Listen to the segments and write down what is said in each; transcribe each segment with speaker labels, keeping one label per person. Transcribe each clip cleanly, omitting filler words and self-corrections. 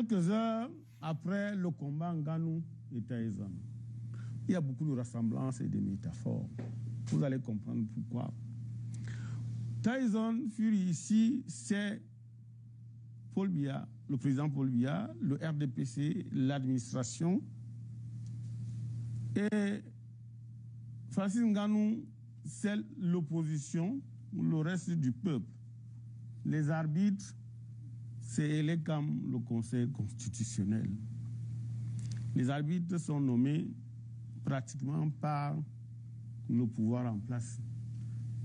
Speaker 1: quelques heures après le combat Ngannou et Tyson, il y a beaucoup de ressemblances et de métaphores. Vous allez comprendre pourquoi. Tyson Fury ici, c'est Paul Biya, le président Paul Biya, le RDPC, l'administration. Et Francis Ngannou, c'est l'opposition, le reste du peuple. Les arbitres, c'est ELECAM, le Conseil constitutionnel. Les arbitres sont nommés pratiquement par le pouvoir en place.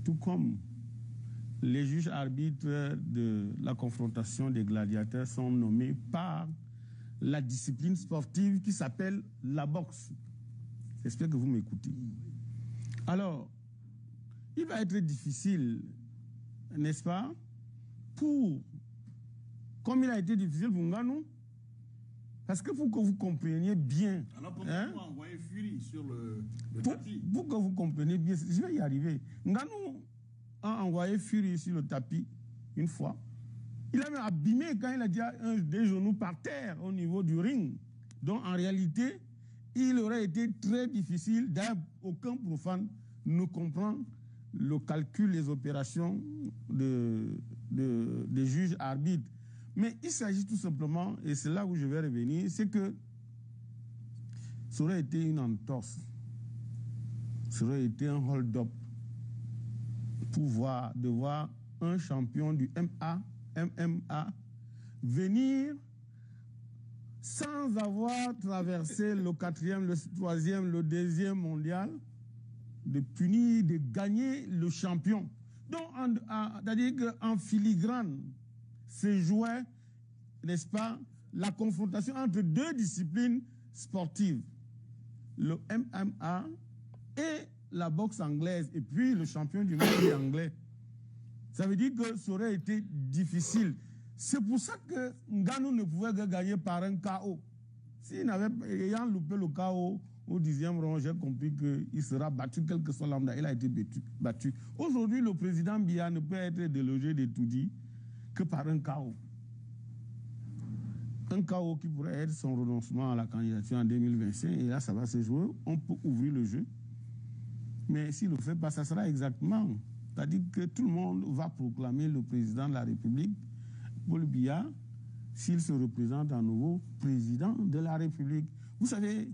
Speaker 1: Tout comme les juges arbitres de la confrontation des gladiateurs sont nommés par la discipline sportive qui s'appelle la boxe. J'espère que vous m'écoutez. Alors, il va être difficile, n'est-ce pas, comme il a été difficile pour Ngannou, parce que pour que vous compreniez bien...
Speaker 2: Alors pourquoi envoyer Fury sur le tapis?
Speaker 1: Pour que vous compreniez bien, je vais y arriver. Ngannou a envoyé Fury sur le tapis une fois. Il a même abîmé quand il a dit des genoux par terre au niveau du ring. Donc en réalité, il aurait été très difficile, d'ailleurs aucun profane ne comprend le calcul, les opérations des juges arbitres. Mais il s'agit tout simplement, et c'est là où je vais revenir, c'est que ça aurait été une entorse, ça aurait été un hold-up pour de voir un champion du MMA venir sans avoir traversé le 4e, le 3e, le 2e mondial, de punir, de gagner le champion. Donc, c'est-à-dire qu'en filigrane, se jouait, n'est-ce pas, la confrontation entre deux disciplines sportives, le MMA et la boxe anglaise, et puis le champion du monde anglais. Ça veut dire que ça aurait été difficile. C'est pour ça que Ngannou ne pouvait que gagner par un KO. S'il n'avait ayant loupé le KO au 10e rang, j'ai compris qu'il sera battu, quel que soit l'âme. Il a été battu. Aujourd'hui, le président Biya ne peut être délogé de tout dit que par un KO. Un KO qui pourrait être son renoncement à la candidature en 2025. Et là, ça va se jouer. On peut ouvrir le jeu. Mais s'il ne le fait pas, ça sera exactement. C'est-à-dire que tout le monde va proclamer le président de la République, Paul Biya, s'il se représente à nouveau président de la République. Vous savez,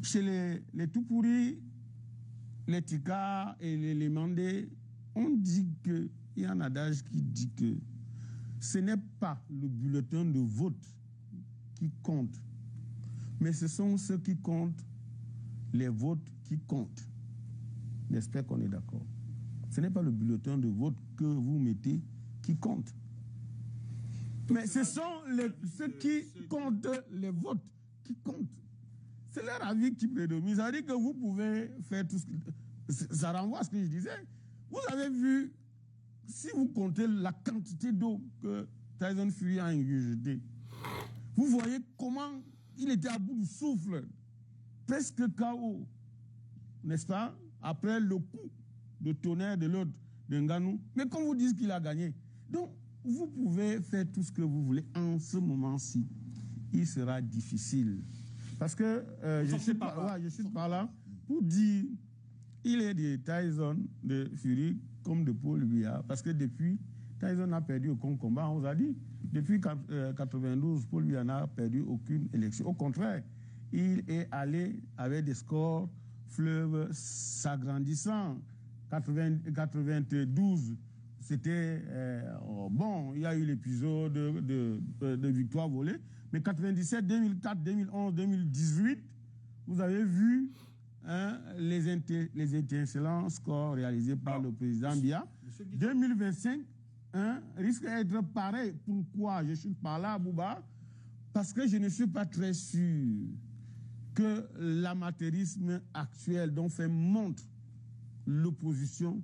Speaker 1: chez les tout pourris, les Tika et les Mandés, on dit que, il y a un adage qui dit que ce n'est pas le bulletin de vote qui compte, mais ce sont ceux qui comptent, les votes qui comptent. J'espère qu'on est d'accord. Ce n'est pas le bulletin de vote que vous mettez qui compte. Mais ce sont ceux qui comptent les votes qui comptent. C'est leur avis qui prédomine. Ça veut dire que vous pouvez faire tout ce que... Ça renvoie à ce que je disais. Vous avez vu, si vous comptez la quantité d'eau que Tyson Fury a ingurgité, vous voyez comment il était à bout du souffle, presque KO, n'est-ce pas, après le coup de tonnerre de l'autre, de Ngannou. Mais qu'on vous dise qu'il a gagné. Donc, vous pouvez faire tout ce que vous voulez en ce moment-ci. Il sera difficile. Parce que je suis par là pour dire, il est de Tyson, de Fury, comme de Paul Biya. Parce que depuis, Tyson a perdu aucun combat, on vous a dit. Depuis 1992, Paul Biya n'a perdu aucune élection. Au contraire, il est allé avec des scores fleuves s'agrandissant. 92, c'était bon, il y a eu l'épisode de victoire volée, mais 97, 2004, 2011, 2018, vous avez vu les étincelants scores réalisés par le président Biya. 2025 risque d'être pareil. Pourquoi je suis par là, Bouba? Parce que je ne suis pas très sûr que l'amateurisme actuel dont fait montre l'opposition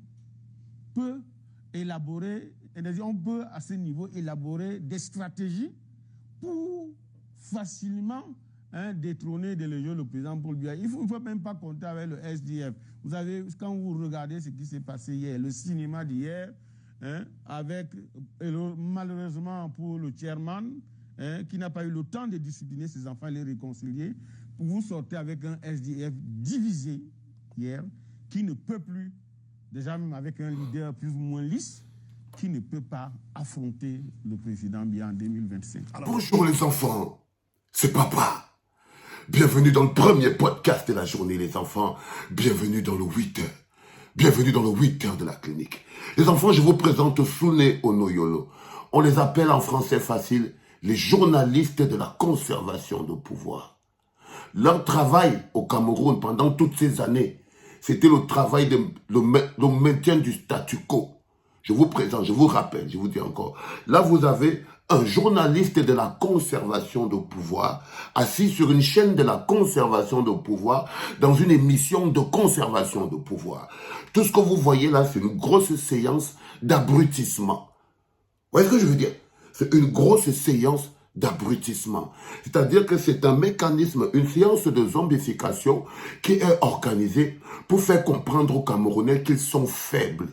Speaker 1: peut élaborer, on peut à ce niveau élaborer des stratégies pour facilement détrôner, déloger le président Paul Biya. Il ne faut même pas compter avec le SDF. Vous savez, quand vous regardez ce qui s'est passé hier, le cinéma d'hier, avec malheureusement pour le chairman, qui n'a pas eu le temps de discipliner ses enfants et les réconcilier, pour vous sortir avec un SDF divisé hier, qui ne peut plus, déjà même avec un leader plus ou moins lisse, qui ne peut pas affronter le président Biya en 2025.
Speaker 3: Bonjour les enfants, c'est papa. Bienvenue dans le premier podcast de la journée les enfants. Bienvenue dans le 8h. Bienvenue dans le 8h de la clinique. Les enfants, je vous présente Soune Onoyolo. On les appelle en français facile les journalistes de la conservation de pouvoir. Leur travail au Cameroun pendant toutes ces années, c'était le travail de le maintien du statu quo. Je vous présente, je vous rappelle, je vous dis encore. Là, vous avez un journaliste de la conservation de pouvoir assis sur une chaîne de la conservation de pouvoir dans une émission de conservation de pouvoir. Tout ce que vous voyez là, c'est une grosse séance d'abrutissement. Vous voyez ce que je veux dire? C'est une grosse séance d'abrutissement. C'est-à-dire que c'est un mécanisme, une séance de zombification qui est organisée pour faire comprendre aux Camerounais qu'ils sont faibles,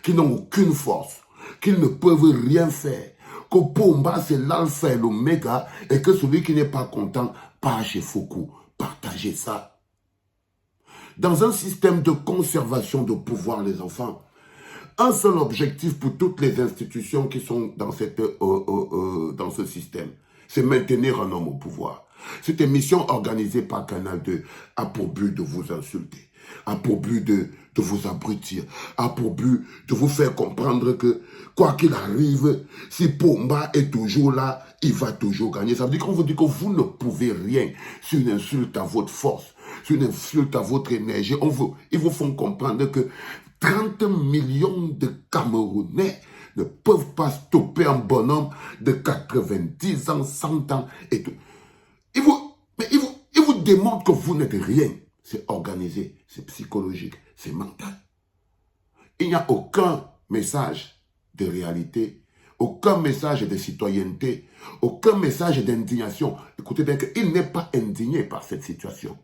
Speaker 3: qu'ils n'ont aucune force, qu'ils ne peuvent rien faire, que Pomba c'est l'alpha et l'oméga et que celui qui n'est pas content part chez Foucault. Partagez ça. Dans un système de conservation de pouvoir, les enfants, un seul objectif pour toutes les institutions qui sont dans ce système, c'est maintenir un homme au pouvoir. Cette émission organisée par Canal 2 a pour but de vous insulter, a pour but de vous abrutir, a pour but de vous faire comprendre que, quoi qu'il arrive, si Pomba est toujours là, il va toujours gagner. Ça veut dire qu'on vous dit que vous ne pouvez rien. C'est une insulte à votre force, c'est une insulte à votre énergie. Ils vous font comprendre que 30 millions de Camerounais ne peuvent pas stopper un bonhomme de 90 ans, 100 ans et tout. Ils vous démontrent que vous n'êtes rien. C'est organisé, c'est psychologique, c'est mental. Il n'y a aucun message de réalité, aucun message de citoyenneté, aucun message d'indignation. Écoutez bien qu'il n'est pas indigné par cette situation.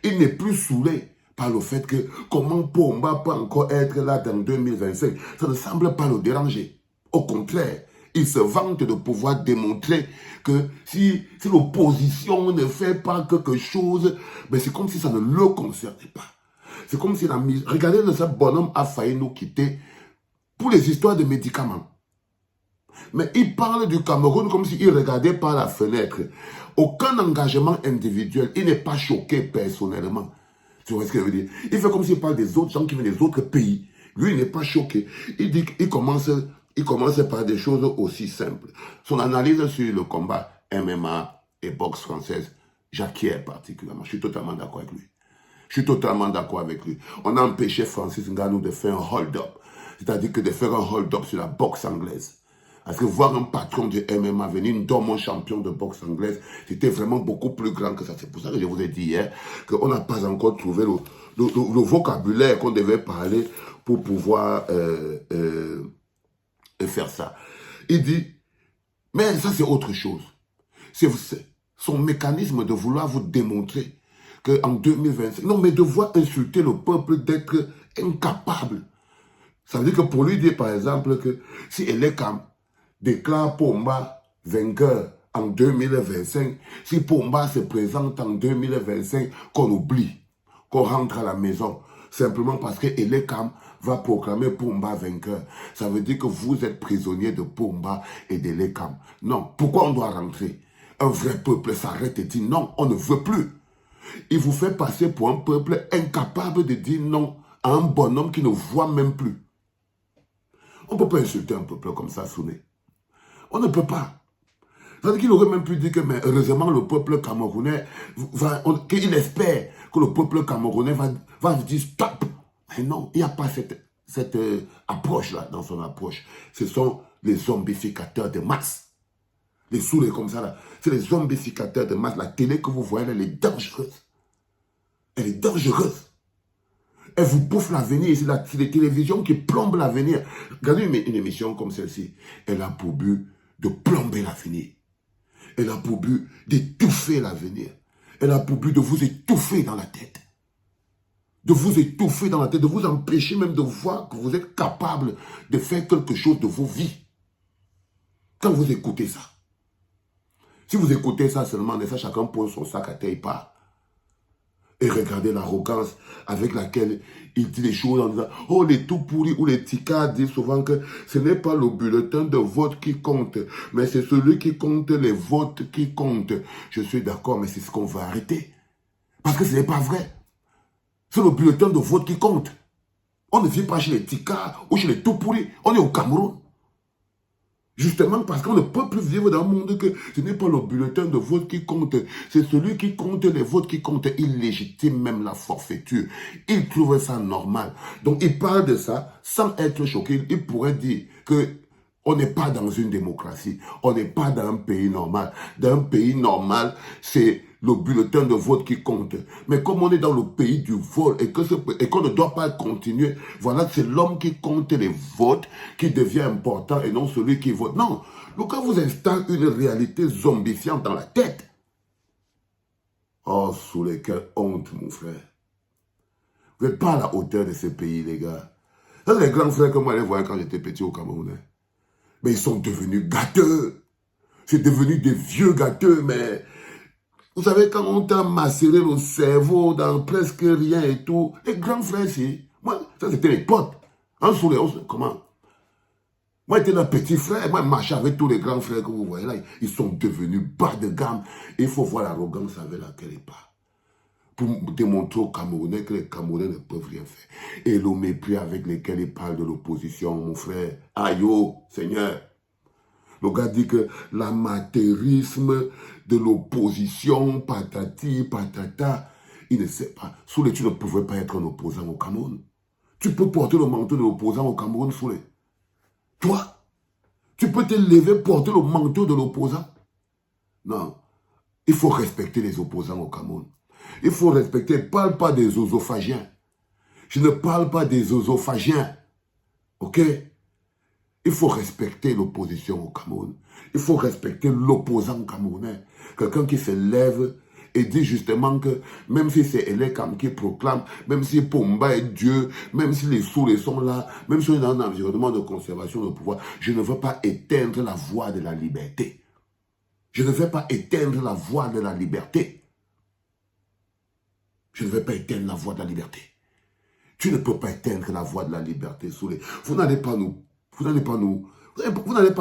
Speaker 3: Il n'est plus saoulé par le fait que comment Pomba peut encore être là dans 2025. Ça ne semble pas le déranger. Au contraire, il se vante de pouvoir démontrer que si l'opposition ne fait pas quelque chose, ben c'est comme si ça ne le concernait pas. C'est comme si regardez, ce bonhomme a failli nous quitter pour les histoires de médicaments. Mais il parle du Cameroun comme s'il regardait par la fenêtre. Aucun engagement individuel. Il n'est pas choqué personnellement. Tu vois ce que je veux dire? Il fait comme s'il parle des autres gens qui viennent des autres pays. Lui, il n'est pas choqué. Il commence par des choses aussi simples. Son analyse sur le combat MMA et boxe française, j'acquiers particulièrement. Je suis totalement d'accord avec lui. Je suis totalement d'accord avec lui. On a empêché Francis Ngannou de faire un hold-up. C'est-à-dire que de faire un hold-up sur la boxe anglaise. Parce que voir un patron de MMA venir, une dormant champion de boxe anglaise, c'était vraiment beaucoup plus grand que ça. C'est pour ça que je vous ai dit hier qu'on n'a pas encore trouvé le vocabulaire qu'on devait parler pour pouvoir faire ça. Il dit, mais ça c'est autre chose. C'est son mécanisme de vouloir vous démontrer qu'en 2025, non mais de voir insulter le peuple, d'être incapable. Ça veut dire que pour lui dire par exemple que si Elekam déclare Pomba vainqueur en 2025, si Pomba se présente en 2025, qu'on oublie, qu'on rentre à la maison, simplement parce que Elekam va proclamer Pomba vainqueur. Ça veut dire que vous êtes prisonnier de Pomba et d'Elekam. Non, pourquoi on doit rentrer? Un vrai peuple s'arrête et dit non, on ne veut plus. Il vous fait passer pour un peuple incapable de dire non à un bonhomme qui ne voit même plus. On ne peut pas insulter un peuple comme ça, Souné. On ne peut pas. C'est-à-dire qu'il aurait même pu dire que, mais heureusement, le peuple camerounais, qu'il espère que le peuple camerounais va dire stop. Mais non, il n'y a pas cette approche-là dans son approche. Ce sont les zombificateurs de masse. Les sourds comme ça, là. C'est les zombificateurs de masse. La télé que vous voyez, elle est dangereuse. Elle est dangereuse. Elle vous bouffe l'avenir. C'est les télévisions qui plombent l'avenir. Regardez une émission comme celle-ci. Elle a pour but de plomber l'avenir. Elle a pour but d'étouffer l'avenir. Elle a pour but de vous étouffer dans la tête. De vous étouffer dans la tête, de vous empêcher même de voir que vous êtes capable de faire quelque chose de vos vies. Quand vous écoutez ça, Si vous écoutez ça seulement, ça, chacun pose son sac à terre et part. Et regardez l'arrogance avec laquelle il dit les choses en disant « Oh, les tout pourris ou les ticards disent souvent que ce n'est pas le bulletin de vote qui compte, mais c'est celui qui compte les votes qui compte. » Je suis d'accord, mais c'est ce qu'on va arrêter. Parce que ce n'est pas vrai. C'est le bulletin de vote qui compte. On ne vit pas chez les ticards ou chez les tout pourris. On est au Cameroun. Justement parce qu'on ne peut plus vivre dans un monde que ce n'est pas le bulletin de vote qui compte, c'est celui qui compte les votes qui compte. Il légitime même la forfaiture. Il trouve ça normal. Donc il parle de ça sans être choqué. Il pourrait dire que on n'est pas dans une démocratie. On n'est pas dans un pays normal. Dans un pays normal, c'est le bulletin de vote qui compte. Mais comme on est dans le pays du vol et qu'on ne doit pas continuer, voilà, c'est l'homme qui compte les votes qui devient important et non celui qui vote. Non, le cas vous installe une réalité zombifiante dans la tête. Oh, sous lesquels honte, mon frère. Vous n'êtes pas à la hauteur de ce pays, les gars. Ça, c'est les grands frères que moi, je les voyais quand j'étais petit au Cameroun. Mais ils sont devenus gâteux. C'est devenu des vieux gâteux, mais... Vous savez, quand on t'a macéré le cerveau dans presque rien et tout, les grands frères, c'est... Moi, ça, c'était les potes. En sourire, comment? Moi, j'étais un petit frère. Moi, je marchais avec tous les grands frères que vous voyez là. Ils sont devenus bas de gamme. Et il faut voir l'arrogance avec laquelle ils parlent. Pour démontrer aux Camerounais que les Camerounais ne peuvent rien faire. Et le mépris avec lequel ils parlent de l'opposition, mon frère. Aïe, oh, Seigneur. Le gars dit que l'amateurisme de l'opposition, patati, patata, il ne sait pas. Soulé, tu ne pouvais pas être un opposant au Cameroun. Tu peux porter le manteau de l'opposant au Cameroun, Soulé. Toi, tu peux te lever, porter le manteau de l'opposant. Non, il faut respecter les opposants au Cameroun. Il faut respecter, je ne parle pas des œsophagiens. Je ne parle pas des œsophagiens. Ok? Il faut respecter l'opposition au Cameroun. Il faut respecter l'opposant camerounais. Quelqu'un qui se lève et dit justement que même si c'est Elekam qui proclame, même si Pomba est Dieu, même si les Soulés sont là, même si on est dans un environnement de conservation de pouvoir, je ne veux pas éteindre la voix de la liberté. Je ne veux pas éteindre la voix de la liberté. Je ne veux pas éteindre la voix de la liberté. Tu ne peux pas éteindre la voix de la liberté, Soulé. Vous n'allez pas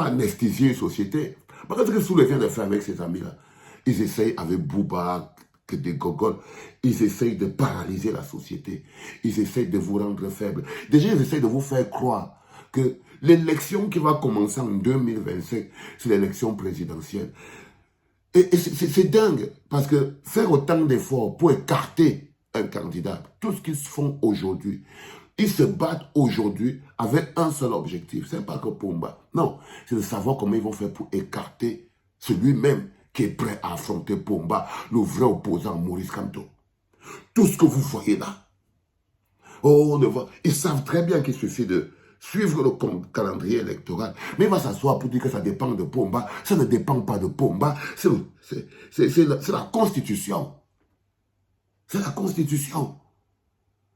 Speaker 3: anesthésier une société. Parce que ce que Soulé vient de faire avec ses amis-là, ils essayent avec Bouba, que des gogoles, ils essayent de paralyser la société. Ils essayent de vous rendre faible. Déjà, ils essayent de vous faire croire que l'élection qui va commencer en 2025, c'est l'élection présidentielle. Et c'est dingue, parce que faire autant d'efforts pour écarter un candidat, tout ce qu'ils font aujourd'hui, ils se battent aujourd'hui avec un seul objectif. Ce n'est pas que Pomba. Non, c'est de savoir comment ils vont faire pour écarter celui-même qui est prêt à affronter Pomba, le vrai opposant Maurice Kamto. Tout ce que vous voyez là, ils savent très bien qu'il suffit de suivre le calendrier électoral. Mais il va s'asseoir pour dire que ça dépend de Pomba. Ça ne dépend pas de Pomba. C'est la Constitution. C'est la Constitution.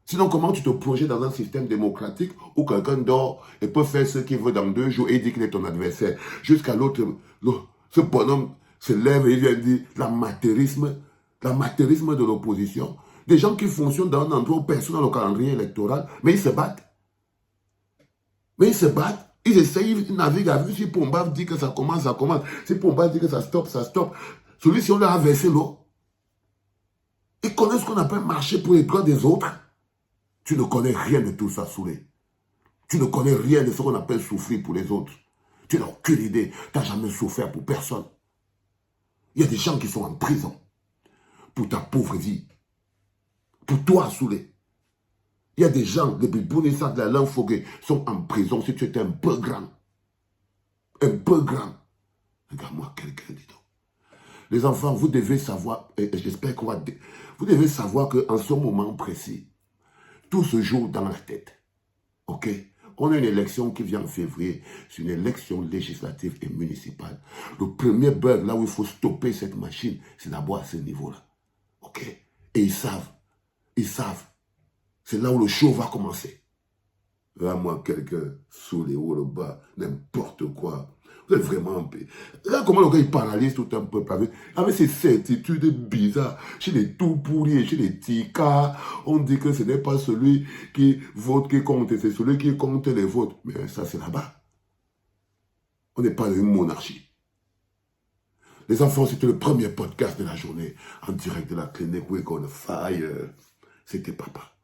Speaker 3: Sinon, comment tu te projettes dans un système démocratique où quelqu'un dort et peut faire ce qu'il veut dans 2 jours et dit qu'il est ton adversaire? Jusqu'à l'autre, ce bonhomme se lève et il vient dire l'amateurisme de l'opposition. Des gens qui fonctionnent dans un endroit où personne dans le calendrier électoral, mais ils se battent. Ils essayent, ils naviguent à vue. Si Pomba dit que ça commence, ça commence. Si Pomba dit que ça stoppe, ça stoppe. Celui-ci, on leur a versé l'eau. Ils connaissent ce qu'on appelle marcher pour les droits des autres. Tu ne connais rien de tout ça, Soulé. Tu ne connais rien de ce qu'on appelle souffrir pour les autres. Tu n'as aucune idée. Tu n'as jamais souffert pour personne. Il y a des gens qui sont en prison pour ta pauvre vie. Pour toi, Soulé. Il y a des gens, depuis Bounissa de la Lanfogué, sont en prison si tu étais un peu grand. Un peu grand. Regarde-moi quelqu'un, dis donc. Les enfants, vous devez savoir, et j'espère qu'on va... Vous devez savoir qu'en ce moment précis, tout se joue dans la tête. Ok? On a une élection qui vient en février. C'est une élection législative et municipale. Le premier bug, là où il faut stopper cette machine, c'est d'abord à ce niveau-là. Ok? Et ils savent. C'est là où le show va commencer. Là, moi, quelqu'un sous les hauts, le bas, n'importe quoi. Vous êtes vraiment un peu. Là, comment le gars, il paralyse tout un peuple avec ces certitudes bizarres. Chez les tout pourris, chez les ticas, on dit que ce n'est pas celui qui vote qui compte, c'est celui qui compte les votes. Mais ça, c'est là-bas. On n'est pas dans une monarchie. Les enfants, c'était le premier podcast de la journée en direct de la clinique We're Gonna Fire. C'était papa.